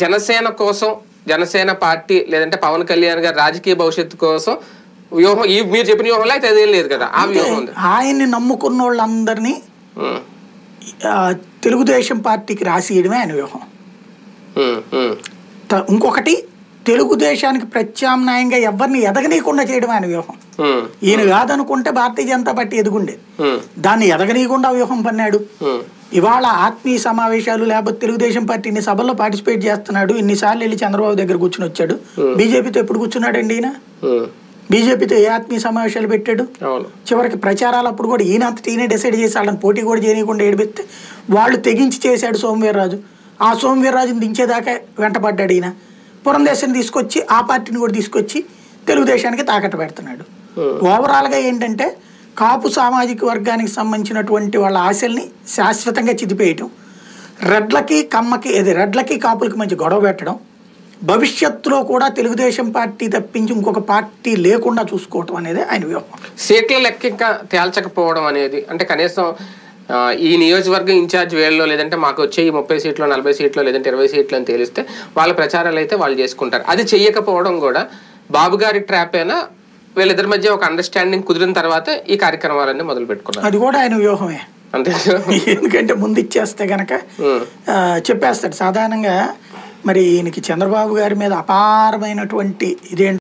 జనసేన కోసం, జనసేన పార్టీ లేదంటే పవన్ కళ్యాణ్ గారి రాజకీయ భవిష్యత్తు కోసం వ్యూహం మీరు చెప్పిన వ్యూహంలో అయితే అదేం లేదు కదా, ఆ వ్యూహం ఉంది. ఆయన్ని నమ్ముకున్న వాళ్ళందరినీ తెలుగుదేశం పార్టీకి రాసియడమే ఆయన వ్యూహం. ఇంకొకటి, తెలుగుదేశానికి ప్రత్యామ్నాయంగా ఎవరిని ఎదగనీయకుండా చేయడం ఆయన వ్యూహం. ఈయన కాదనుకుంటే భారతీయ జనతా పార్టీ ఎదుగుండేది, దాన్ని ఎదగనీయకుండా వ్యూహం పన్నాడు. ఇవాళ ఆత్మీయ సమావేశాలు లేకపోతే తెలుగుదేశం పార్టీ ఇన్ని సభల్లో పార్టిసిపేట్ చేస్తున్నాడు, ఇన్నిసార్లు వెళ్ళి చంద్రబాబు దగ్గర కూర్చుని వచ్చాడు. బీజేపీతో ఎప్పుడు కూర్చున్నాడండి ఈయన? బీజేపీతో ఏ ఆత్మీయ సమావేశాలు పెట్టాడు? చివరికి ప్రచారాలు అప్పుడు కూడా ఈయనే డిసైడ్ చేసి వాళ్ళని పోటీ కూడా చేయకుండా ఏడిపిస్తే వాళ్ళు తెగించి చేశాడు సోమవీర్రాజు. ఆ సోమవీర్రాజుని దించేదాకా వెంటపడ్డాడు ఈయన. పురంధేశ్వరిని తీసుకొచ్చి ఆ పార్టీని కూడా తీసుకొచ్చి తెలుగుదేశానికి తాకట్టు పెడుతున్నాడు. ఓవరాల్గా ఏంటంటే కాపు సామాజిక వర్గానికి సంబంధించినటువంటి వాళ్ళ ఆశల్ని శాశ్వతంగా చితిపేయటం, రెడ్లకి కాపులకి మధ్య గొడవ పెట్టడం, భవిష్యత్తులో కూడా తెలుగుదేశం పార్టీ తప్పించి ఇంకొక పార్టీ లేకుండా చూసుకోవటం అనేది ఆయన వ్యూహం. సీట్ల లెక్క ఇంకా తేల్చకపోవడం అనేది, అంటే కనీసం ఈ నియోజకవర్గం ఇన్ఛార్జ్ వేళ్ళలో లేదంటే మాకు వచ్చే ఈ 30 సీట్లు 40 సీట్లు లేదంటే 20 సీట్లు అని తేలిస్తే వాళ్ళ ప్రచారాలు అయితే వాళ్ళు చేసుకుంటారు. అది చెయ్యకపోవడం కూడా బాబు గారి ట్రాప్ అయినా, వీళ్ళిద్దరి మధ్య ఒక అండర్స్టాండింగ్ కుదిరిన తర్వాత ఈ కార్యక్రమాలన్నీ మొదలు పెట్టుకున్నారు. అది కూడా ఆయన వ్యూహమే అంతే. ఎందుకంటే ముందు ఇచ్చేస్తే గనక చెప్పేస్తాడు సాధారణంగా. మరి ఈయనకి చంద్రబాబు గారి మీద అపారమైనటువంటి ఇదేంటి